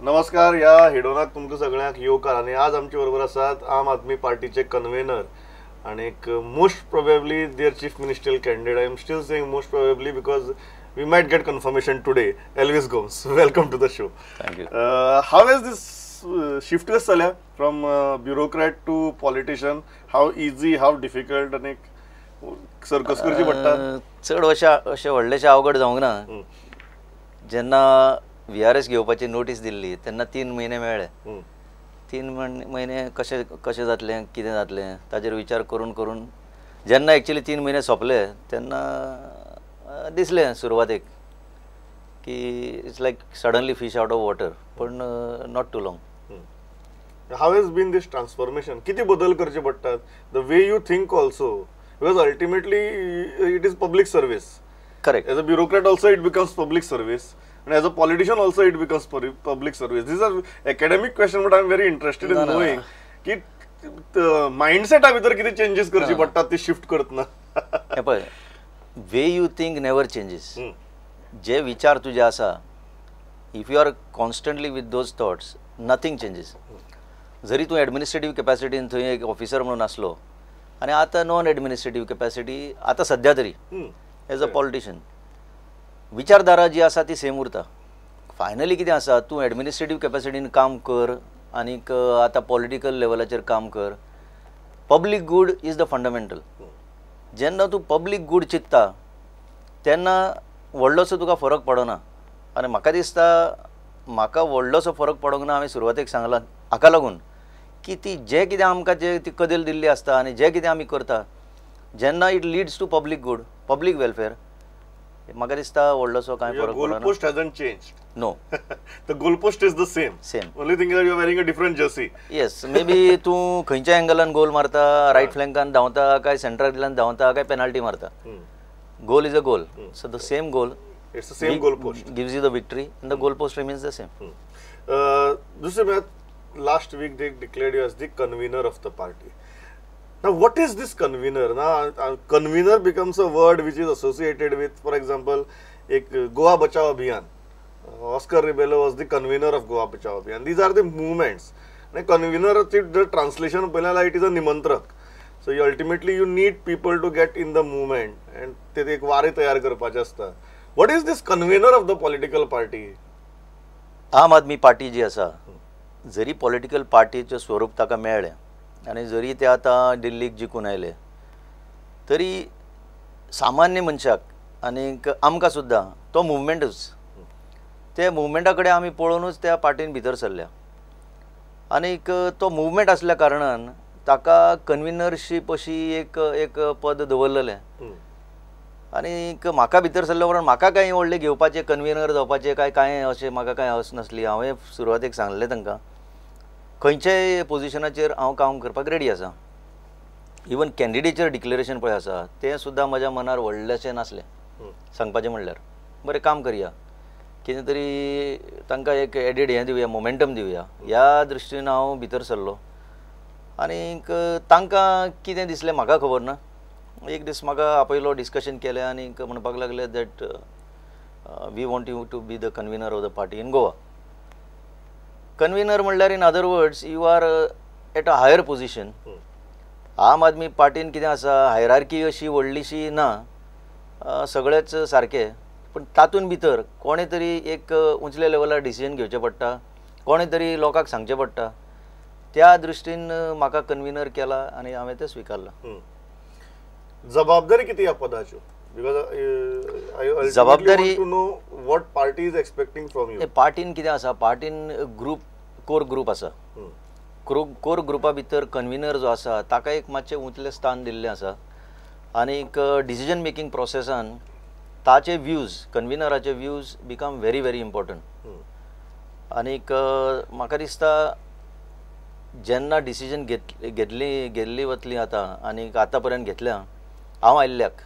नमस्कार. या हिडोनाक तुमकां सगळ्यांक येवकार. आनी आज आमचे बरोबर आसात आम आदमी पार्टीचे कन्व्हेनर आणि एक most probably their chief ministerial candidate. I am still saying most probably because we might get confirmation today. Elvis Gomes, welcome to the show. Thank you. How is this shift कस जाल्या from bureaucrat to politician? How easy, how difficult आनी sir कस करची पडटा? चड अशें व्हडलेशें अवघड जावंक ना. जेन्ना VRS घेवपाची नोटीस दिल्ली तेन्ना 3 म्हयने मेळ्ळे. 3 म्हयने कशें जातलें, कितें जातलें ताजेर विचार करून करून जेन्ना एक्चुअली 3 म्हयने सोंपले तेन्ना दिसलें सुरवातेक की it's like suddenly fish out of water, पण not too long. How has been this transformation? किती बदल करचे पडटात? The way you think also, because ultimately it is public service. Correct. As a bureaucrat also it becomes public service. And as a politician also it becomes public service. These are academic questions, but I am very interested in knowing की mindset भितर किती changes करची पडतात ते shift करतना. हे पळय, way you think never changes. जे विचार तुजे आसा, if you are constantly with those thoughts, nothing changes. जरी तूं एडमिनिस्ट्रेटिव्ह कॅपॅसिटीन थंय एक ऑफिसर म्हणून आसलो आनी आतां नॉन एडमिनिस्ट्रेटिव्ह कॅपॅसिटी आतां सद्या तरी एज अ पॉलिटिशियन विचारधारा जी आसा ती सेम उरता. फायनली कितें आसा, तूं एडमिनिस्ट्रेटिव्ह कॅपॅसिटीन काम कर आनीक आतां पॉलिटिकल लेवलाचेर काम कर. Public good is the फंडमेंटल. जेन्ना तूं पब्लीक गूड चिंत्ता तेन्ना व्हडलोसो तुका फरक पडना. आनी म्हाका दिसता म्हाका व्हडलोसो फरक पडोंक ना. हांवें सुरवातेक सांगलां हाका लागून की ती जें कितें आमकां ती कदेल दिल्ली आसता आनी जें कितें आमी करता, जेन्ना it leads to public good, public welfare, म्हाका दिसता व्हडलोसो कांय फरक पडना. Goalpost hasn't changed. No. The goalpost is the same. Only thing is that you are wearing a different jersey. Yes, maybe तूं खंयच्या एंगलान गोल मारता, रायट फ्लँकान धांवता काय सेंटरांतल्यान धांवता काय पेनाल्टी मारता. Goal is a goal. So the same goal, it's the same goalpost, gives you the victory and the goalpost remains the same. दुसरे म्हळ्यार last week they declared you as the convener of the party. Now what is this convener? Now convener becomes a word which is associated with, for example, एक Goa Bachao Abhiyan. Oscar Ribello was the convener of Goa Bachao Abhiyan. These are the movements. And convener, the translation पहिला it is a निमंत्रक. So you ultimately you need people to get in the movement and ते एक वारे तयार करपाचे असता. What is this convener of the political party? आम Aadmi party जी आसा, जरी पॉलिटिकल पार्टीचें स्वरूप ताका मेळ्ळें आनी जरी ते आतां दिल्लीक जिखून आयले, तरी सामान्य मनशाक आनीक आमकां सुद्दां तो मुवमेंटूच, ते मुवमेंटा कडेन आमी पळोवनूच त्या पार्टीन भितर सरल्या. आनीक तो मुवमेंट आसल्या कारणान ताका कन्व्हिनरशीप अशी एक पद दवरलेलें. आनीक म्हाका भितर सरल्या उपरांत म्हाका कांय व्हडलें घेवपाचें, कन्व्हिनर जावपाचें कांय अशें म्हाका कांय आस नासली. हांवें सुरवातेक सांगलें तांकां खंयच्याय पोजिशनाचेर हांव काम करपाक रेडी आसा. इवन कॅन्डिडेचर डिक्लेरेशन पळय आसा तें सुद्दां म्हज्या मनार व्हडलेंशें नासलें. सांगपाचें म्हणल्यार बरें काम करया, कितें तरी तांकां एक एडीड हें दिवया, मोमेंटम दिवया, ह्या दृश्टीन हांव भितर सरलो. आनीक तांकां कितें दिसलें म्हाका खबर ना. एक दीस म्हाका आपयलो, डिस्कशन केलें आनीक म्हणपाक लागले that we want you to be the convener of the party in Goa. Convener म्हणल्यार in other words you are at a higher position. Aam Aadmi पार्टीन कितें आसा, हायरार्की अशी व्हडलीशी ना, सगळेच सारके, पण तातूंत भितर कोणें तरी एक उंचल्या लेवलार डिसिजन घेवचें पडटा, कोणें तरी लोकांक सांगचें पडटा. त्या दृश्टीन म्हाका कन्व्हिनर केला आनी हांवें तें स्विकारलां. जबाबदारी किती ह्या पदाच्यो? जबाबदारी to know what party is expecting from you. पार्टीन कितें आसा, पार्टीन ग्रूप, कोर ग्रूप आसा. कोर ग्रुपा भितर कन्व्हिनर जो आसा ताका एक मातशें उंचलें स्थान दिल्लें आसा. आनीक डिसिजन मेकींग प्रोसेसान ताचे व्यूज, कन्व्हिनराचे views become very very important. आनीक म्हाका दिसता जेन्ना डिसिजन घेतली वतली आतां आनीक आतां पर्यंत घेतल्या हांव आयिल्ल्याक,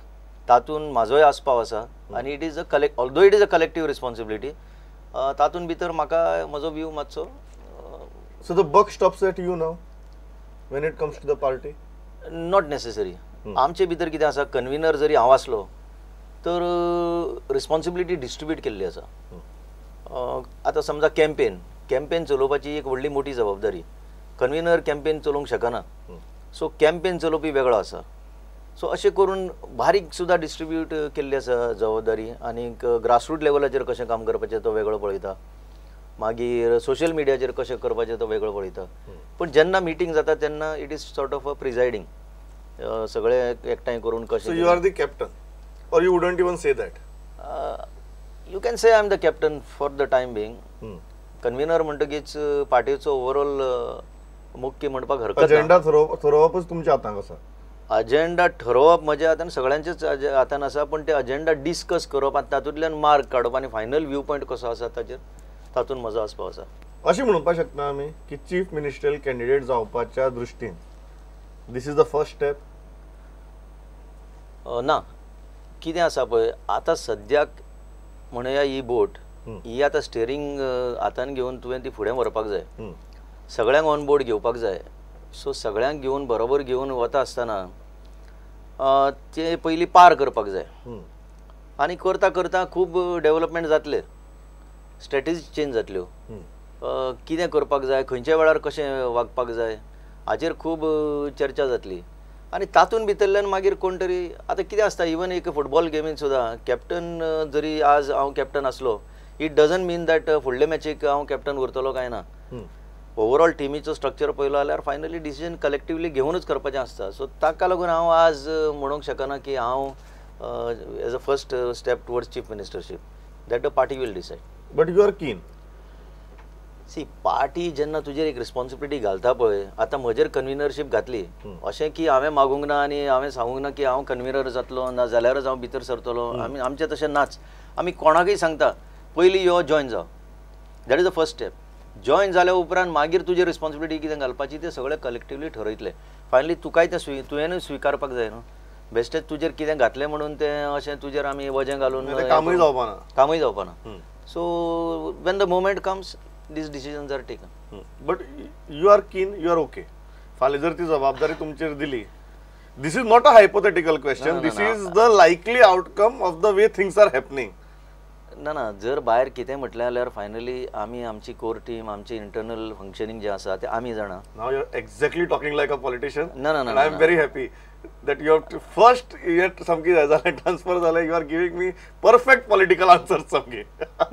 तातूंत म्हाजोय आस्पाव आसा. आनी it is although it is a collective responsibility. तातूंत भितर म्हाका म्हजो व्यू मातसो. So the buck stops at you now when it comes to the party? Not necessary. आमचे भितर कितें आसा, कन्व्हिनर जरी हांव आसलो तर रिस्पॉन्सिबिलिटी डिस्ट्रिब्यूट केल्ली आसा. आतां समजा कॅम्पेन कॅम्पेन चलोवपाची एक व्हडली मोठी जबाबदारी. कन्व्हिनर कॅम्पेन चलोवंक शकना, सो कॅम्पेन चलोवपी वेगळो आसा. सो अशें करून बारीक सुद्दां डिस्ट्रिब्यूट केल्ली आसा जबाबदारी. आनीक ग्रासरूट लेवलाचेर कशें काम करपाचें तो वेगळो पळयता, मागीर सोशल मिडियाचेर कशें करपाचें तो वेगळो पळयता. पण जेन्ना मिटींग जाता तेन्ना it is sort of a presiding, सगळे एकठांय करून कशें. So you are the captain or you wouldn't even say that? You can say I am the captain for the time being. कन्व्हिनर म्हणटकीच पार्टीचो ओवरऑल मुख्य म्हणपाक हरकत ना. अजेंडा ठरोवपूच तुमच्या हातांत आसा. अजेंडा ठरोवप म्हज्या हातान सगळ्यांचेच हातान आसा, पण ते अजेंडा डिस्कस करप आनी तातूंतल्यान मार्क काडप आनी फायनल व्यू पॉयंट कसो आसा ताचेर तातूंत मजा आसपाक आसा. अशें म्हणपाक शकता आमी की चीफ मिनिस्टरीयल कॅन्डिडेट जावपाच्या दृश्टीन this is the first step? ना, कितें आसा पळय, आतां सद्याक म्हणया ही बोट ही आतां स्टेरींग हातान घेवन तुवें ती फुडें व्हरपाक जाय, सगळ्यांक ऑन बोर्ड घेवपाक जाय. सो सगळ्यांक घेवन बरोबर घेवन वता आसतना ते पयलीं पार करपाक जाय. आनी करता करता खूब डेवलपमेंट जातले, स्ट्रॅटेजी चेंज जातल्यो, कितें करपाक जाय, खंयच्या वेळार कशें वागपाक जाय हाचेर खूब चर्चा जातली. आनी तातूंत भितरल्यान मागीर कोण तरी आतां कितें आसता, इवन एक फुटबॉल गेमीन सुद्दां कॅप्टन जरी आज हांव कॅप्टन आसलो, इट डजंट मीन दॅट फुडले मॅचीक हांव कॅप्टन उरतलो काय ना. ओवरऑल टिमीचो स्ट्रक्चर पळयलो जाल्यार फायनली डिसिजन कलेक्टिवली घेवनूच करपाचें आसता. सो ताका लागून हांव आज म्हणूंक शकना की हांव as a first step towards chief ministership, that the party will decide. But you are keen. See, party जेन्ना तुजेर एक रिस्पॉन्सिबिलिटी घालता पळय, आतां म्हजेर कन्व्हिनरशीप घातली अशें की हांवें मागूंक ना आनी हांवें सांगूंक ना की हांव कन्व्हिनर जातलो ना जाल्यारच हांव भितर सरतलो. आमचें तशें नाच. आमी कोणाकय सांगता पयलीं यो जॉयन जाव, that is the first step. Join जाल्या उपरांत मागीर तुजी रिस्पॉन्सिबिलिटी कितें घालपाची तें सगळें कलेक्टिवली ठरयतले. फायनली तुकाय तें तुवेंनूय स्विकारपाक जाय न्हू. बेश्टेच तुजेर कितें घातलें म्हणून तें अशें तुजेर आमी वजें घालून कामूय जावपा ना. So when the moment comes these decisions are taken. But you are keen, you are okay. फाल्यां जर ती जबाबदारी तुमचेर दिली, this is not a hypothetical question, this is the likely outcome of the way things are happening. ना, जर भायर कितें म्हटलें जाल्यार फायनली आमी आमची कोर टीम, आमची इंटरनल फंक्शनिंग जें आसा तें आमी जाणा. Now you are exactly talking like a politician. No. And I am very happy that you have first yet समकी जालें ट्रान्सफर जालें, you are giving me perfect political answers समकी.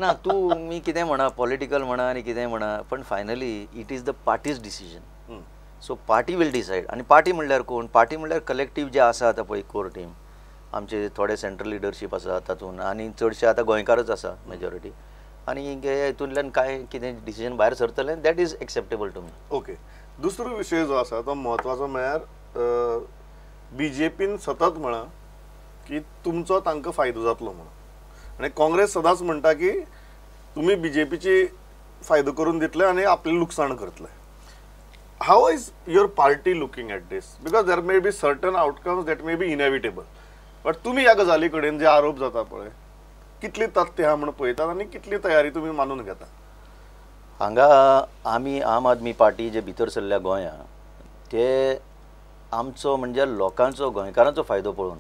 ना, तूं मी कितें म्हणा, पॉलिटिकल म्हणा आनी कितें म्हणा, पण finally it is the party's decision. So party will decide. आनी पार्टी म्हणल्यार कोण? पार्टी म्हणल्यार कलेक्टीव जे आसा आतां पळय कोर टीम, आमचे थोडे सेंट्रल लिडरशीप आसा तातूंत, आनी चडशे आतां गोंयकारच आसा मेजॉरिटी. आनी हितूंतल्यान काय कितें डिसिजन भायर सरतलें that is acceptable to me. Okay. दुसरो विशय जो आसा तो म्हत्वाचो म्हळ्यार बीजेपीन सतत म्हणा की तुमचो तांकां फायदो जातलो म्हणून, आनी काँग्रेस सदांच म्हणटा की तुमी बीजेपीची फायदो करून दितले आनी आपलें लुकसाण करतले. How is your party looking at this? Because there may be certain outcomes that may be inevitable. But तुमी ह्या गजाली कडेन जे आरोप जाता पळय, कितली तथ्य आहा म्हणून पळयतात आनी कितली तयारी तुमी मानून घेता? हांगा आमी आम आदमी पार्टी जे भितर सरल्या गोंया ते आमचो म्हणजे लोकांचो, गोंयकारांचो फायदो पळोवन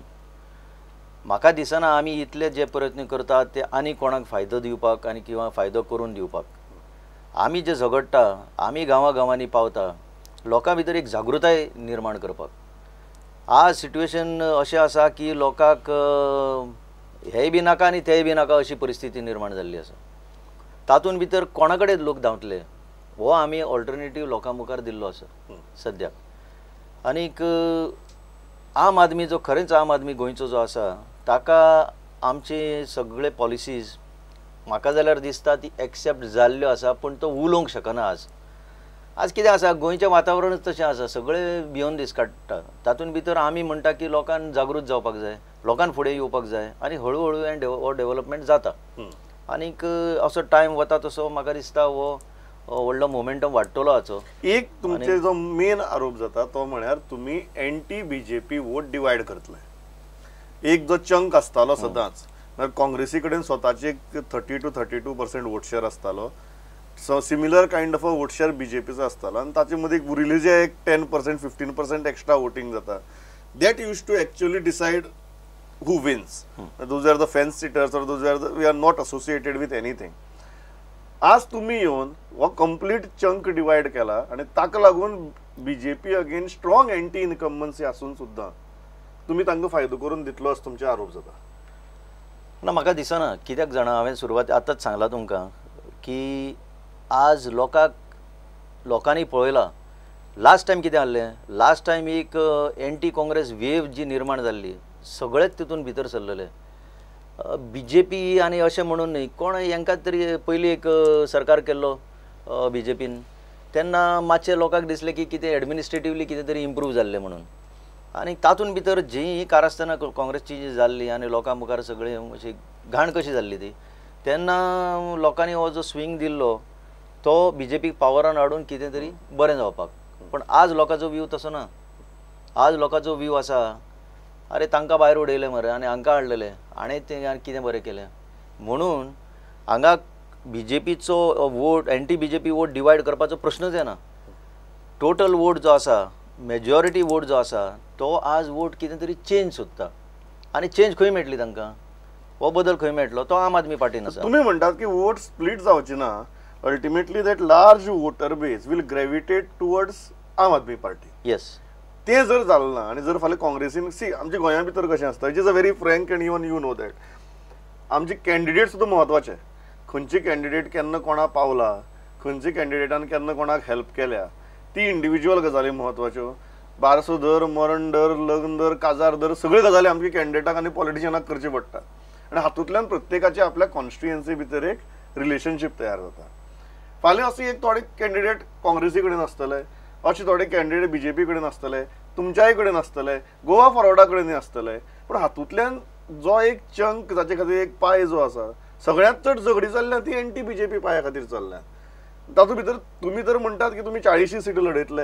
म्हाका दिसना आमी इतले जे प्रयत्न करतात ते आनी कोणाक फायदो दिवपाक आनी किंवा फायदो करून दिवपाक. आमी जे झगडटा, आमी गांवांनी पावता, लोकां भितर एक जागृताय निर्माण करपाक. आज सिट्युएशन अशें आसा की लोकांक हेय बी नाका आनी तेय बी नाका अशी परिस्थिती निर्माण जाल्ली आसा. तातूंत भितर कोणा कडेन लोक धांवतले हो आमी ऑल्टरनेटीव लोकां मुखार दिल्लो आसा सद्याक. आनीक आम आदमी जो खरेंच आम आदमी गोंयचो जो आसा ताका आमचे सगळे पॉलिसीज म्हाका जाल्यार दिसता ती एक्सेप्ट जाल्ल्यो आसा, पण तो उलोवंक शकना. आज कितें आसा, गोंयचें वातावरणच तशें आसा, सगळे भियोन दीस काडटा. तातूंत भितर आमी म्हणटा की लोकांक जागृत जावपाक जाय, लोकांक फुडें येवपाक जाय, आनी हळू हो डेवलपमेंट जाता. आनीक असो टायम वता तसो म्हाका दिसता हो व्हडलो मोमेंटम वाडटलो हाचो. एक तुमचे जो मेन आरोप जाता तो म्हळ्यार तुमी एंटी बीजेपी वोट डिवायड करतले. एक जो चंक आसतालो सदांच, काँग्रेसी कडेन स्वताची एक 30 to 32% वोट शेअर आसतालो, so similar kind of a vote share बीजेपीचो आसतालो, आनी ताचे मदीं उरिल्ले जे एक 10% 15% एक्स्ट्रा वोटिंग जाता, that use to actually decide who wins. Those are the fence sitters or those are we are not associated with anything. आज तुम्ही येऊन हो कंप्लीट चंक डिवाइड केला आणि ताका लागून BJP again strong anti incumbency आसून सुद्दां तुम्ही तांकां फायदो करून दितलो असो तुमचे आरोप जाता. ना म्हाका दिसना. कित्याक जाणा, हांवें सुरवात आतांच सांगला तुमकां की आज लोकांनी पळयलां लास्ट टायम कितें जाल्लें. लास्ट टायम एक एंटी काँग्रेस वेव जी निर्माण जाल्ली सगळेच तितून भितर सरलेले. बीजेपी आनी अशें म्हणून न्ही, कोण हांकां तरी पयलीं एक सरकार केल्लो बीजेपीन, तेन्ना मातशें लोकांक दिसलें की कितें एडमिनिस्ट्रेटिवली कितें तरी इम्प्रूव जाल्लें म्हणून. आनी तातूंत भितर जी कारस्थाना काँग्रेसची जी जाल्ली आनी लोकां मुखार सगळी अशी घाण कशी जाल्ली ती, तेन्ना लोकांनी हो जो स्विंग दिल्लो तो बीजेपीक पावरान हाडून कितें तरी बरें जावपाक. पण आज लोकांचो व्यू तसो ना. आज लोकांचो व्यू आसा अरे तांकां भायर उडयलें मरे आनी हांकां हाडलेले आनी तें कितें बरें केलें म्हणून हांगा बीजेपीचो vote anti BJP vote divide करपाचो प्रश्नच येना. टोटल वोट जो आसा, मेजॉरिटी वोट जो आसा तो आज वोट कितें तरी चेंज सोदता. आनी चेंज खंय मेळटली तांकां, हो बदल खंय मेळटलो, तो आम आदमी पार्टीन आसा. तुम्ही म्हणटात की वोट स्प्लिट जावची ना, ultimately that large voter base will gravitate towards आम आदमी पार्टी. येस, ते जर जालें ना आनी जर फाल्यां काँग्रेसीन आमच्या गोंया भितर कशें आसता, it is a very frank end even you know that आमचे कॅन्डिडेट सुद्दां महत्वाचे. खंयचे कॅन्डिडेट केन्ना कोणा पावला, खंयचे कॅन्डिडेटान केन्ना कोणाक हेल्प केल्या, ती इंडिविज्युअल गजाली महत्वाच्यो. बारसो दर, मरण दर, लग्न दर, काजार दर, सगळ्यो गजाली आमच्या कॅन्डिडेटाक आनी पॉलिटिशियनाक करचे पडटा. आनी हातूंतल्यान प्रत्येकाचे आपल्या कॉन्स्टिट्युएन्सी भितर एक रिलेशनशीप तयार जाता. फाल्यां अशें एक थोडे कॅन्डिडेट काँग्रेसी कडेन आसतले, अशे थोडे कॅन्डिडेट बीजेपी कडेन आसतले, तुमच्याय कडेन आसतले, गोवा फॉरवर्डा कडेन आसतले. पण हातूंतल्यान जो एक चंक जाचे खातीर एक पाय जो आसा, सगळ्यांत चड झगडी चल्ल्या ती एंटी बीजेपी पाया खातीर चल्ल्या. तातूंत भितर तुमी तर म्हणटात की तुमी 40 सीट लढयतले.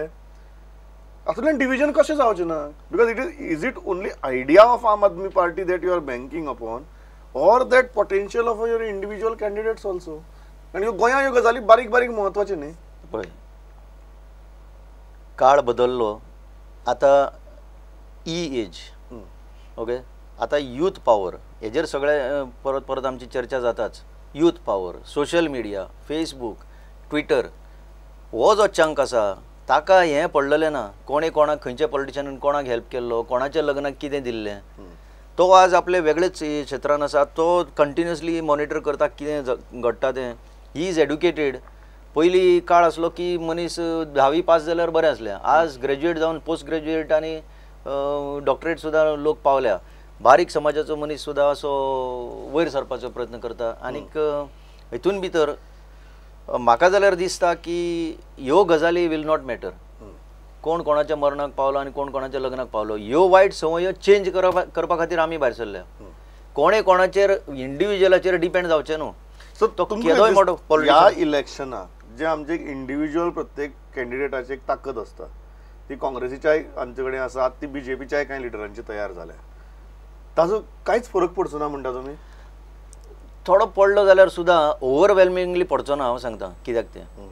हातूंतल्यान डिव्हिजन कशें जावचें ना? Because is it only idea of Aam Aadmi party that you are banking upon or that potential of your individual candidates also. आणि गोंया ह्यो गजाली बारीक बारीक महत्वाचे न्ही. पळय, काळ बदललो. आता एज ओके, आता यूथ पॉवर हेजेर सगळे परत परत आमची चर्चा जाताच. Youth power, social media, Facebook, Twitter, हो जो चंक आसा ताका हें पडलेलें ना. कोणी कोणाक खंयचे पॉलिटिशियनान कोणाक हेल्प केल्लो, कोणाच्या लग्नाक कितें दिल्लें, तो आज आपले वेगळेच क्षेत्रान आसा. तो कंटिन्युअसली मॉनिटर करता कितें घडटा तें. He is educated. पयलीं काळ आसलो की मनीस 10वी पास जाल्यार बरें आसलें. आज ग्रॅज्युएट जावन पोस्ट ग्रॅज्युएट आनी डॉक्टरेट सुद्दां लोक पावल्या. बारीक समाजाचो मनीस सुद्दां असो वयर सरपाचो प्रयत्न करता. आनीक हितून भितर म्हाका जाल्यार दिसता की ह्यो गजाली विल नॉट मॅटर. कोण कोणाच्या मरणाक पावलो आनी कोण कोणाच्या लग्नाक पावलो, ह्यो वायट संवयो चेंज करपा खातीर आमी भायर सरल्या. कोणें कोणाचेर इंडिव्हिज्युअलाचेर डिपेंड जावचें न्हू. सो केदोय मोठो ह्या इलेक्शनाक जे आमचे इंडिव्हिज्युअल प्रत्येक कॅन्डिडेटाची एक ताकद आसता, ती काँग्रेसीच्याय आमचे कडेन आसा, ती बीजेपीच्याय कांय लिडरांची तयार जाल्या. ताजो कांयच फरक पडचो ना म्हणटा तुमी? थोडो पडलो जाल्यार सुद्दां ओवरवेल्मिंगली पडचो ना. हांव सांगता कित्याक तें.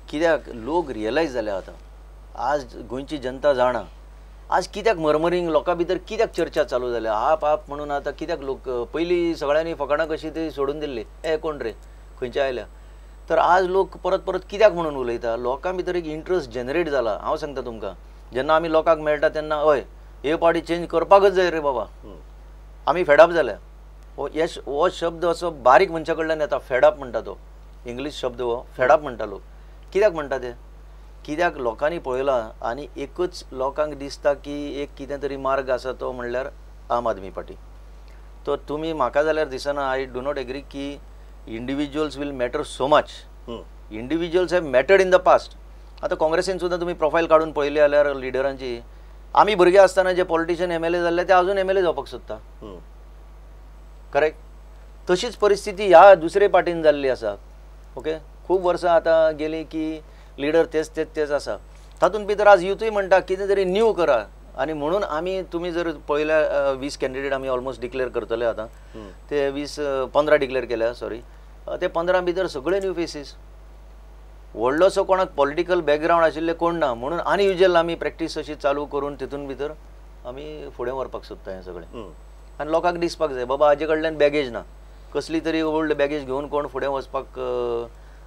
कित्याक लोक रियलायज जाल्या आतां. आज गोंयची जनता जाणा आज कित्याक मरमरींग लोकां भितर कित्याक चर्चा चालू जाल्या. आप म्हणून आतां कित्याक लोक पयलीं सगळ्यांनी फकाणां कशी ती सोडून दिल्ली, कोण रे खंयचे आयल्या. तर आज लोक परत परत कित्याक म्हणून उलयता. लोकां भितर एक इंट्रस्ट जनरेट जाला. हांव सांगता तुमकां, जेन्ना आमी लोकांक मेळटा तेन्ना हय हे पार्टी चेंज करपाकच जाय रे बाबा, आमी फेडअप जाल्या. हो शब्द असो बारीक मनशा कडल्यान येता. फेडअप म्हणटा तो इंग्लीश शब्द, हो फेडअप म्हणटा लोक. कित्याक म्हणटा ते? कित्याक लोकांनी पळयलां आनी एकूच लोकांक दिसता की एक कितें तरी मार्ग आसा तो म्हणल्यार आम आदमी पार्टी. तो तुमी म्हाका जाल्यार दिसना, आय डू नॉट एग्री की individuals will matter so much. Individuals have mattered in the past. आतां काँग्रेसीन सुद्दां तुमी प्रोफायल काडून पळयली जाल्यार लिडरांची, आमी भुरगे आसतना जे पॉलिटिशियन MLA जाल्ले ते अजून MLA जावपाक सोदता. करेक्ट. तशीच परिस्थिती ह्या दुसरे पार्टीन जाल्ली आसा. ओके, खूब वर्सां आतां गेली की लिडर तेच आसा. तातूंत भितर आज युथूय म्हणटा कितें तरी न्यू करा. आनी म्हणून आमी तुमी जर पळयल्या 20 कॅन्डिडेट आमी ऑलमोस्ट डिक्लेअर करतले आतां. ते 15 डिक्लेअर केल्या, सॉरी. ते 15 भितर सगळे न्यू फेसीस. व्हडलोसो कोणाक पॉलिटिकल बॅकग्रावंड आशिल्ले कोण ना. म्हणून आनी युजल आमी प्रॅक्टीस अशी चालू करून तितून भितर आमी फुडें व्हरपाक सोदता हें सगळें. आनी लोकांक दिसपाक जाय बाबा हाजे कडल्यान बॅगेज ना. कसली तरी ओल्ड बॅगेज घेवन कोण फुडें वचपाक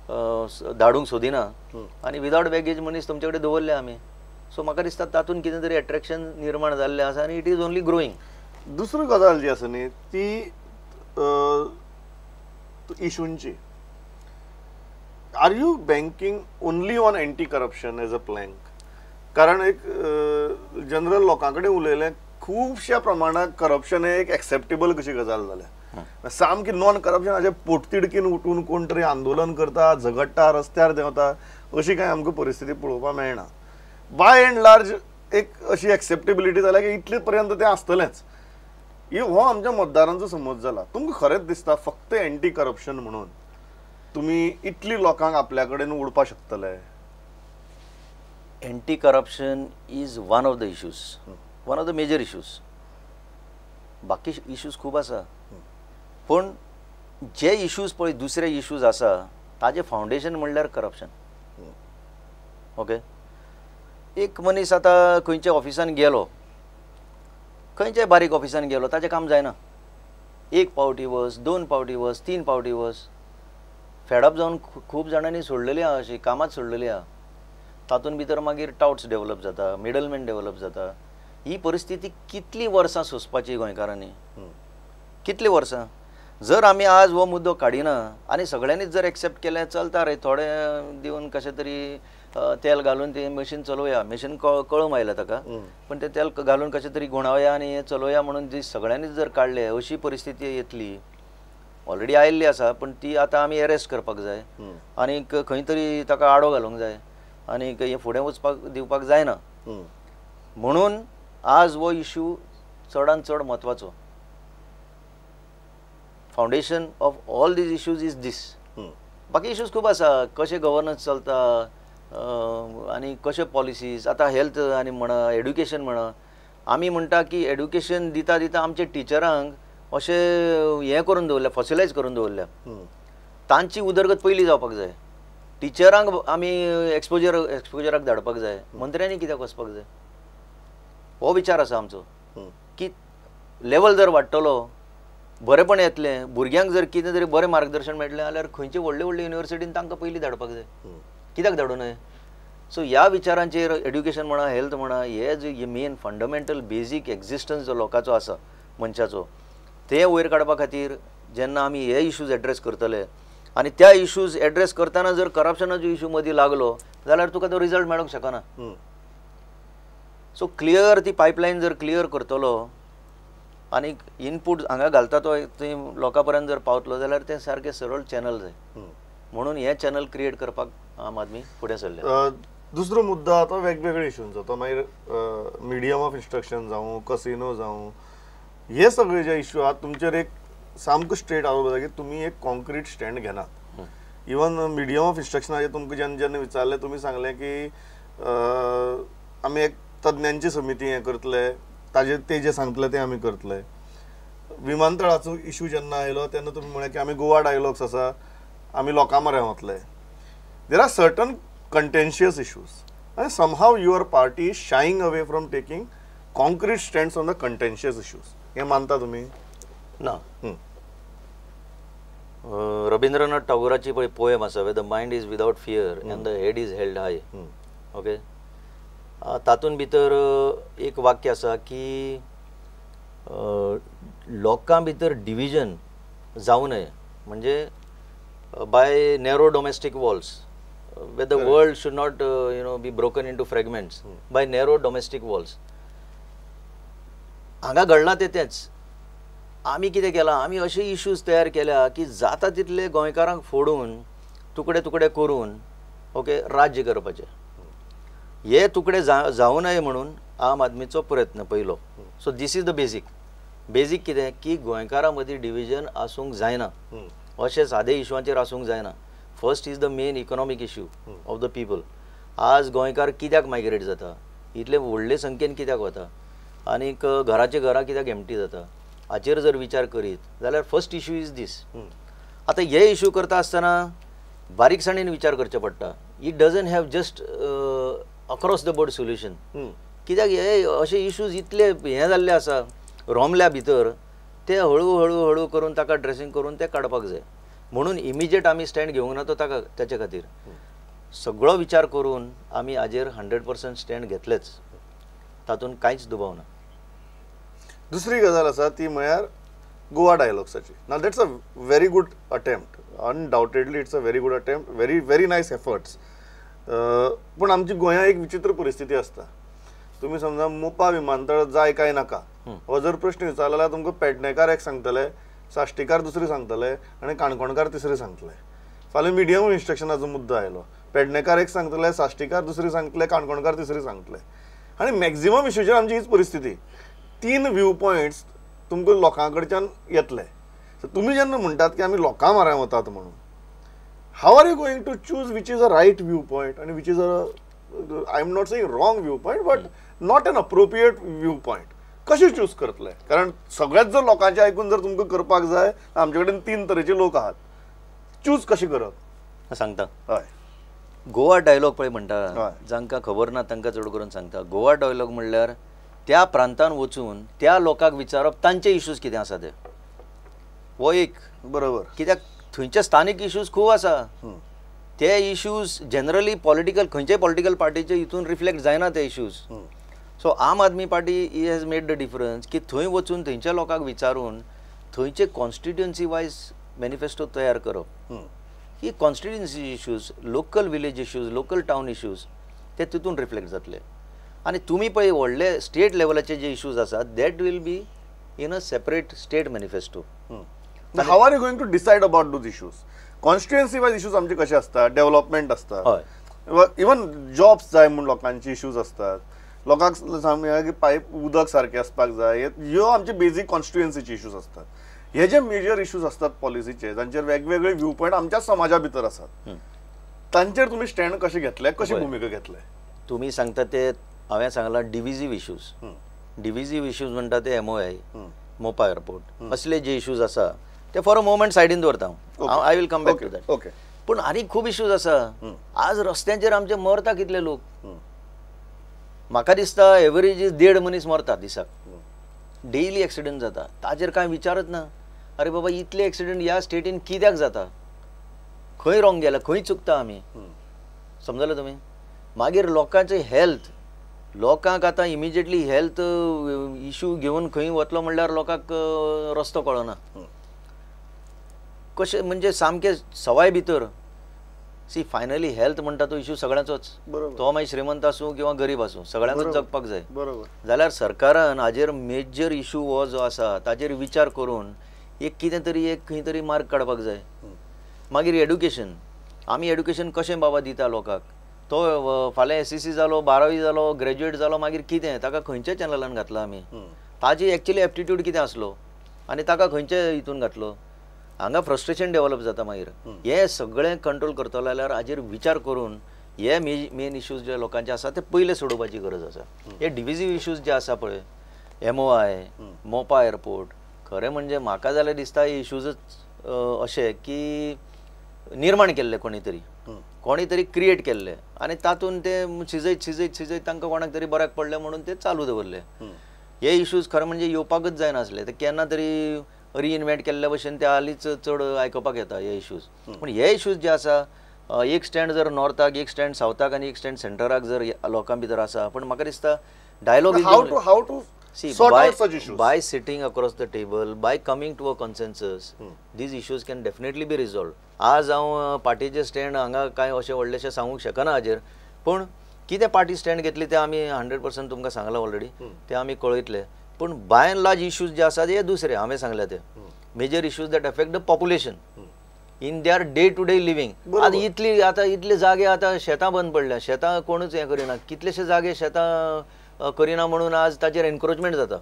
धाडूंक सोदिना आनी विदावट बॅगेज मनीस तुमचे कडेन दवरले आमी. सो म्हाका दिसता तातूंत कितें तरी एट्रॅक्शन निर्माण जाल्लें आसा आनी इट इज ओन्ली ग्रोईंग. दुसरी गजाल जी आसा न्ही ती इशूंची. Are you banking only on anti corruption as a plank? कारण एक जनरल लोकां कडेन उलयलें खुबश्या प्रमाणात करप्शन हे एक एक्सेप्टेबल कशी गजाल जाल्या. सामकी नॉन करप्शनाचे पोटतिडकीन उठून कोण तरी आंदोलन करता, झगडटा, रस्त्यार देंवता, अशी कांय आमकां परिस्थिती पळोवपाक मेळना. बाय एंड लार्ज एक अशी एक्सेप्टेबिलिटी जाल्या की इतले पर्यंत तें आसतलेंच. हो आमच्या मतदारांचो समज जाला. तुमकां खरेंच दिसता फक्त एंटी करप्शन म्हणून तुमी इतली लोकांक आपल्या कडेन ओडपाक शकतले? Anti corruption is one of the issues, one of the major issues. बाकी इश्यूज खूब आसा, पण जे इश्यूज पळय दुसरे इश्यूज आसा ताजे फावंडेशन म्हणल्यार करप्शन. ओके, एक मनीस आतां खंयच्या ऑफिसान गेलो, खंयच्याय बारीक ऑफिसान गेलो, ताजें काम जायना. एक पावटी वच, 2 पावटी वच, 3 पावटी वच, फेडअप जावन खूब जाणांनी सोडलेली आहा, अशी कामाच सोडलेली आहा. तातूंत भितर मागीर टाउट्स डेवलप जाता, मिडलमॅन डेवलप जाता. ही परिस्थिती कितली वर्सां सोंसपाची गोंयकारांनी? कितली वर्सां? जर आमी आज हो मुद्दो काडिना आनी सगळ्यांनीच जर एक्सेप्ट केलें, चलता रे थोडे दिवन कशें तरी तेल घालून तें मशीन चलोवया, मशीन कळूंक आयला ताका, पण तें तेल घालून कशें तरी घुंवडावया आनी हें चलोवया म्हणून जी सगळ्यांनीच जर काडले, अशी परिस्थिती येतली. ऑलरेडी आयिल्ली आसा, पण ती आतां आमी एरेस्ट करपाक जाय आनीक खंय तरी ताका आडो घालूंक जाय आनीक हें फुडें वचपाक दिवपाक जायना. म्हणून आज हो इश्यू चडांत चड म्हत्वाचो. Foundation of all these issues is this. बाकी इश्यूज खूब आसा, कशें गव्हर्नन्स चलता आनी कशे पॉलिसीज. आतां हेल्थ आनी म्हणा, एड्युकेशन म्हणा, आमी म्हणटा की एड्युकेशन दिता दिता आमचे टिचरांक अशें हें करून दवरल्या, फॉसिलायज करून दवरल्या. तांची उदरगत पयली जावपाक जाय. टिचरांक आमी एक्सपोजराक धाडपाक जाय, मंत्र्यांनी कित्याक वचपाक जाय? हो विचार आसा आमचो की लेवल जर वाडटलो, बरेपण येतलें, भुरग्यांक जर कितें तरी बरें मार्गदर्शन मेळटलें जाल्यार खंयचे व्हडले व्हडले युनिवर्सिटीन तांकां पयलीं धाडपाक जाय. कित्याक धाडूं नये? सो ह्या विचारांचेर एड्युकेशन म्हणा, हेल्थ म्हणा, हे जे मेन फंडमेंटल बेजीक एक्झिस्टन्स जो लोकांचो आसा मनशाचो, ते वयर काडपा खातीर जेन्ना आमी हे इश्यूज एड्रेस करतले आनी त्या इश्यूज एड्रेस करतना जर करप्शनाचो इश्यू मदीं लागलो जाल्यार तुका तो रिजल्ट मेळूंक शकना. सो क्लियर ती पायपलायन जर क्लियर करतलो आनी इनपूट हांगा घालता तो थंय लोकां पर्यंत जर पावतलो जाल्यार तें सारकें सरळ चॅनल जाय. म्हणून हे चॅनल क्रिएट करपाक आम आदमी फुडें सरले. दुसरो मुद्दो आतां वेगवेगळे इश्यूंचो, तो मागीर मिडियम ऑफ इन्स्ट्रक्शन जावं, कसिनो जावं, हे सगळे जे इश्यू आहात तुमचेर एक सामको स्ट्रेट आवडटा की तुमी एक कॉन्क्रीट स्टँड घेनात. इवन मिडियम ऑफ इन्स्ट्रक्शनाचेर तुमकां जेन्ना जेन्ना विचारलें, तुमी सांगलें की आमी एक तज्ञांची समिती हें करतले, ते जे सांगतले ते आमी करतले. विमानतळाचो इश्यू जेन्ना आयलो तेन्ना तुमी म्हळें की आमी गोवा डायलॉग्स आसा, आमी लोकां म्हऱ्यान वतले. There are certain contentious issues and somehow your party is shying away from taking concrete stands on the contentious issues. हे मानता तुम्ही? ना. रवींद्रनाथ टागोराची पळय पोएम आसा, way the mind is without fear end the head is held high. Okay, तातूंत भितर एक वाक्य आसा की लोकां भितर डिविजन जावं नये, म्हणजे by narrow domestic walls, where the world should not be broken into fragments by narrow domestic walls. हांगा घडलां तेच. आमी कितें केलां, आमी अशे इश्यूज तयार केल्या की जाता तितले गोंयकारांक फोडून तुकडे तुकडे करून ओके राज्य करपाचें. हे तुकडे जावं नये म्हणून आम आदमीचो प्रयत्न पयलो. So this is the basic कितें की गोंयकारां मदीं डिविजन आसूंक जायना, अशें सादे इश्यूआंचेर आसूंक जायना. First is the main economic issue of the people. आज गोंयकार कित्याक मायग्रेट जाता, इतले व्हडले संख्येन कित्याक वता आनीक घराचे घरां कित्याक एम्प्टी जाता, हाचेर जर विचार करीत जाल्यार फर्स्ट इश्यू इज दीस. आतां हे इश्यू करता आसतना बारीकसाणेन विचार करचें पडटा. It doesn't have just across the board solution. कित्याक हे अशे इश्यूज इतले हें जाल्ले आसा रोमल्या भितर, ते हळू हळू हळू करून ताका ड्रेसिंग करून ते काडपाक जाय. म्हणून इमिजिएट आमी स्टँड घेवंक ना तो त्याच्या खातीर सगळो विचार करून आमी हाजेर 100% स्टँड घेतलेच, तातूंत कांयच दुबाव ना. दुसरी गजाल आसा ती म्हळ्यार गोवा डायलॉग्साची. Now that's a very good attempt, undoubtedly it's a very good attempt, very nice efforts. पूण आमची गोंयांत एक विचित्र परिस्थिती आसता. तुम्ही समजा मोपा विमानतळ जाय काय नाका हो जर प्रश्न विचारलो जाल्यार तुमकां पेडणेकार एक सांगतले, साश्टीकार दुसरी सांगतले आनी काणकोणकार तिसरी सांगतले. फाल्यां मिडियम इन्स्ट्रक्शनाचो मुद्दो आयलो, पेडणेकार एक सांगतले, साश्टीकार दुसरी सांगतले, काणकोणकार तिसरी सांगतले. आनी मॅक्झिमम इश्यूचेर आमची हीच परिस्थिती. 3 व्यू पॉयंट्स तुमकां लोकां कडच्यान येतले. तुमी जेन्ना म्हणटात की आमी लोकां म्हऱ्या वतात म्हणून, how are you going to choose which is a right view point आनी which is a, I am not saying wrong view point, but not an appropriate view point. कशें चूज करतले? कारण सगळ्याच जर लोकांचे आयकून जर तुमकां करपाक जाय, आमचे कडेन 3 तरेचे लोक आहात. चूज कशें करप? सांगता. हय, गोवा डायलॉग पळय म्हणटा, हय. जांकां खबर ना तांकां चड करून सांगता. गोवा डायलॉग म्हणल्यार त्या प्रांतान वचून त्या लोकांक विचारप तांचे इश्यूज कितें आसा ते. हो एक बरोबर. कित्याक थंयचे स्थानीक इश्यूज खूब आसा. ते इश्यूज जनरली पॉलिटिकल खंयच्याय पॉलिटिकल पार्टीचे हितून रिफ्लेक्ट जायना ते issues. So Aam Aadmi party has made the difference की थंय वचून थंयच्या लोकांक विचारून थंयचे कॉन्स्टिट्युएन्सी वायज मॅनिफेस्टो तयार करप. ही constituency issues, local village issues, local town issues ते तितून रिफ्लेक्ट जातले. आनी तुमी पळय व्हडले स्टेट लेवलाचे जे इश्यूज आसात that will be in a separate state manifesto. How are you going to decide about those issues? Constituency wise issues आमचे कशे असतात? डेव्हलपमेंट असतात, इवन जॉब्स जाय म्हणून लोकांचे इश्यूज असतात, लोकांक सांगया की पायप उदक सारखे असपाक जाय, ह्यो आमचे बेजीक कॉन्स्टिट्युएन्सीचे इश्यूज असतात. हे जे मेजर इश्यूज असतात पॉलिसीचे, तांचेर वेगवेगळे व्यू पॉयंट आमच्या समाजा भितर आसात, तांचेर तुमी स्टँड कशे घेतले, कशी भूमिका घेतले? तुमी सांगता ते हांवें सांगलां डिव्हिजीव इश्यूज. डिव्हिजीव इश्यूज म्हणटा ते MOI, मोपा एअरपोर्ट, असले जे इश्यूज आसा ते फॉर अ मोमेंट सायडीन दवरता हांव. I will come back to that. Okay. पूण आनी खूब इश्यूज आसा. आज रस्त्यांचेर आमचे मरता कितले लोक. म्हाका दिसता एवरेज 1.5 मनीस मरता दिसाक. डेली एक्सिडेंट जाता, ताजेर कांय विचारच ना. अरे बाबा इतले एक्सिडेंट ह्या स्टेटीन कित्याक जाता? खंय रॉंग गेला, खंय चुकता आमी? समजले तुमी? मागीर लोकांचे हेल्थ, लोकांक आतां इमिजिएटली हेल्थ इश्यू घेवन खंय वतलो म्हणल्यार लोकांक रस्तो कळना. कशें म्हणजे सामकें सवाय भितर. सी फायनली हेल्थ म्हणटा तो इश्यू सगळ्यांचोच. तो मागीर श्रीमंत आसूं किंवा गरीब आसूं, सगळ्यांकूच जगपाक जाय. जाल्यार सरकारान हाजेर मेजर इश्यू हो जो आसा ताजेर विचार करून एक कितें तरी एक खंय तरी मार्ग काडपाक जाय. मागीर एड्युकेशन, आमी एड्युकेशन कशें बाबा दिता लोकांक? तो फाल्यां SSC जालो, 12वी जालो, ग्रॅज्युएट जालो, मागीर कितें ताका खंयच्या चॅनलान घातला आमी? ताजी एक्चुअली एप्टिट्यूड कितें आसलो आनी ताका खंयच्या हितून घातलो? हांगा फ्रस्ट्रेशन डेवलप जाता. मागीर हे सगळें कंट्रोल करतलो जाल्यार हाजेर विचार करून हे मेन इश्यूज जे लोकांचे आसा ते पयले सोडोवपाची गरज आसा. हे डिव्हिजीव इश्यूज जे आसा पळय, MOI, मोपा एअरपोर्ट, खरें म्हणजे म्हाका जाल्यार दिसता हे इश्यूजच अशे की निर्माण केल्ले कोणी तरी क्रिएट केल्ले आनी तातूंत ते शिजयत तांकां कोणाक तरी बऱ्याक पडले म्हणून ते चालू दवरले. हे इश्यूज खरें म्हणजे येवपाकच जायनासले. ते केन्ना तरी रिइन्वेंट केल्ल्या भशेन ते हालींच चड आयकपाक येता हे इश्यूज. पूण हे इश्यूज जे आसा, एक स्टँड जर नॉर्थाक, एक स्टँड सावथाक आनी एक स्टँड सेंटराक जर लोकां भितर आसा, पूण म्हाका दिसता dialogue have to sort out such issues? By sitting across the table, by coming to a consensus, these issues can definitely be resolved. आज हांव पार्टीचे स्टँड हांगा कांय अशें व्हडलेशें सांगूंक शकना हाजेर, पूण कितें पार्टी स्टँड घेतली ते आमी 100% तुमकां सांगलां ऑलरेडी, ते आमी कळयतले. पूण बाय एंड लार्ज इश्यूज जे आसात हे दुसरे हांवें सांगले ते major issues that affect the population in their day to day living. आतां इतले जागे आतां शेतां बंद पडल्या, शेतां कोणूच हें करिना, कितलेशे जागे शेतां करिना म्हणून आज ताचेर एनक्रोचमेंट जाता.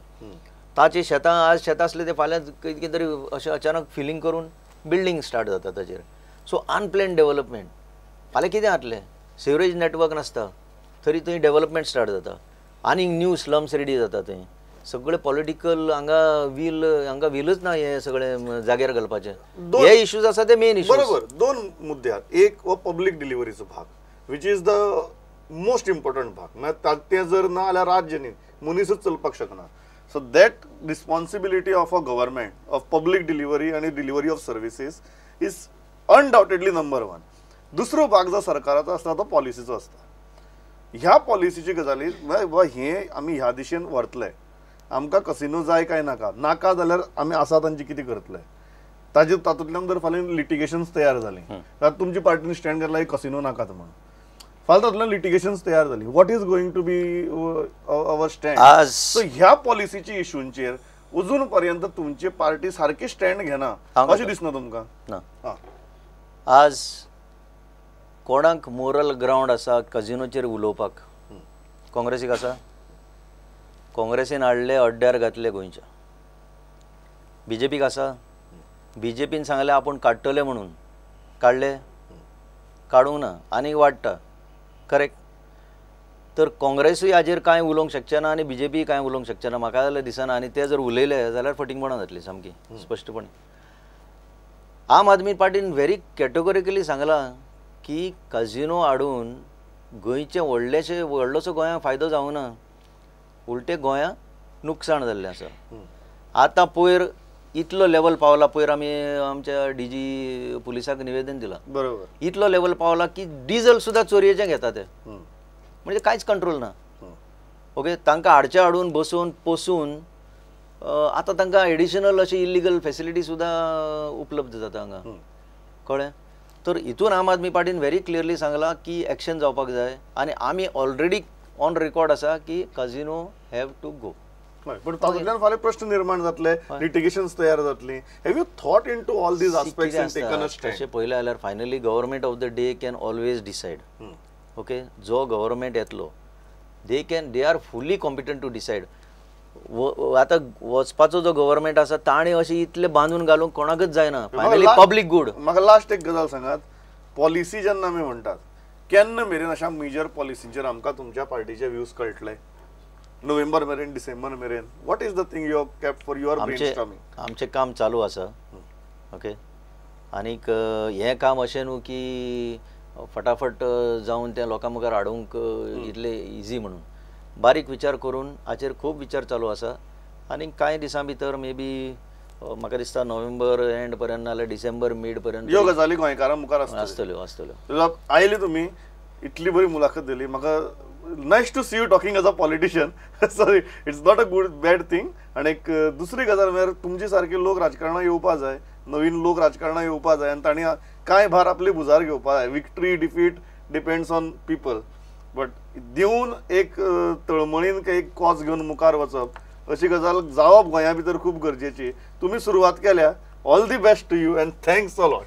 ताचे शेतां आज शेतां आसले ते फाल्यां कितें तरी अशें अचानक फिलिंग करून बिल्डींग स्टार्ट जाता ताचेर. So unplanned development. फाल्यां कितें जातलें? सेवरेज नेटवर्क नासता तरी थंय डेव्हलपमेंट स्टार्ट जाता आनी न्यू स्लम्स रेडी जाता. थंय सगळे पॉलिटिकल हांगा विलच ना हे सगळे जाग्यार घालपाचे. हे इश्यूज आसा ते मेन इश्यूज. बरोबर. 2 मुद्दे आहेत. एक हो पब्लीक डिलिव्हरीचो भाग, which is the most important भाग. ते जर ना जाल्यार राज्य न्ही, मनीसच चलपाक शकना. So that responsibility of a government of public delivery आनी delivery of services is undoubtedly number 1. दुसरो भाग जो सरकाराचो आसता तो पॉलिसीचो आसता. ह्या पॉलिसीची गजाली हे आमी ह्या दिशेन व्हरतले, आमकां कसिनो जाय काय नाका जाल्यार आमी आसा तांची कितें करतले, तातूंतल्यान जर फाल्यां लिटिगेशन्स तयार जाली, तुमची पार्टीन स्टँड केला कसिनो नाकात म्हणून, फाल्यां तातूंतल्यान लिटिगेशन्स तयार जाली, what is going to be our stand? So ह्या पॉलिसीची इश्यूंचेर अजून पर्यंत तुमची पार्टी सारकी स्टँड घेना अशें दिसना तुमकां? ना. आज कोणाक मोरल ग्राउंड आसा कजिनोचेर उलोवपाक? काँग्रेसीक आसा? काँग्रेसीन हाडले अड्ड्यार घातले गोंयच्या. बीजेपीक आसा? बीजेपीन सांगले आपूण काडटले म्हणून, काडले? काडूंक ना, आनी वाडटा. करेक्ट. तर काँग्रेसूय हाजेर कांय उलोवंक शकचे ना आनी बीजेपी कांय उलोवंक शकचे ना. म्हाका जाल्यार दिसना. आनी ते जर उलयले जाल्यार फटिंगपणां जातली सामकी स्पश्टपणे. आम आदमी पार्टीन व्हेरी कॅटेगोरिकली सांगलां की कजिनो हाडून गोंयचे व्हडलोसो गोंयांक फायदो जावंक ना, उलटे गोंयांक नुकसाण जाल्लें आसा. आतां पयर इतलो लेवल पावला, पयर आमी आमच्या DG पुलिसाक निवेदन दिलां, बरोबर, इतलो लेवल पावला की डिझल सुद्दां चोरयेचें घेता ते, म्हणजे कांयच कंट्रोल ना. ओके, तांकां हाडचे हाडून बसून पोसून आतां तांकां एडिशनल अशी इलिगल फेसिलिटी सुद्दां उपलब्ध जाता हांगा, कळ्ळें? तर हितून आम आदमी पार्टीन व्हेरी क्लियरली सांगलां की एक्शन जावपाक जाय आनी आमी ऑलरेडी ऑन रेकॉर्ड आसा की कजिनो हॅव टू गो. पण तातूंतल्यान फाल्यां प्रश्न निर्माण जातले, लिटिगेशन्स तयार जातली. Have you thought into all these aspects and taken a stand? तशें पळयलें जाल्यार finally government of the day can always decide. Okay, जो गव्हर्मेंट येतलो they are fully competent to decide. आतां वचपाचो जो गव्हर्मेंट आसा ताणें अशें इतलें बांदून घालूंक कोणाकच जायना. Finally public good. म्हाका लास्ट एक गजाल सांगात, पॉलिसी जेन्ना आमी म्हणटात केन्ना मेरेन अशा मेजर पॉलिसींचेर आमकां तुमच्या पार्टीचे व्ह्यूज कळटले? नोव्हेंबर मेरेन, डिसेंबर मेरेन? What is the thing you have kept for your brainstorming? आमचें काम चालू आसा. ओके, आनीक हें काम अशें न्हू की फटाफट जावन तें लोकां मुखार हाडूंक इतलें इजी म्हणून. बारीक विचार करून हाचेर खूब विचार चालू आसा आनी कांय दिसां भितर मे बी म्हाका दिसता नोव्हेंबर एंड पर्यंत नाल्यार डिसेंबर मिड पर्यंत ह्यो गजाली गोंयकारां मुखार आसतल्यो. आयली तुमी, इतली बरी मुलाखत दिली. म्हाका nice to see you talking as a politician. Sorry, it's not a bad thing. आनी एक दुसरी गजाल म्हळ्यार तुमचे सारके लोक राजकारणांत येवपा जाय, नवीन लोक राजकारणांत येवपा जाय आनी तांणी कांय भार आपले भुजार घेवपा जाय. Victory defeat depends on people, but दिवन एक तळमळीन एक कॉज घेवन मुखार वचप अशी गजाल जावप गोंया भितर खूब गरजेची. तुमी सुरवात केल्या. All the best to you and thanks a lot.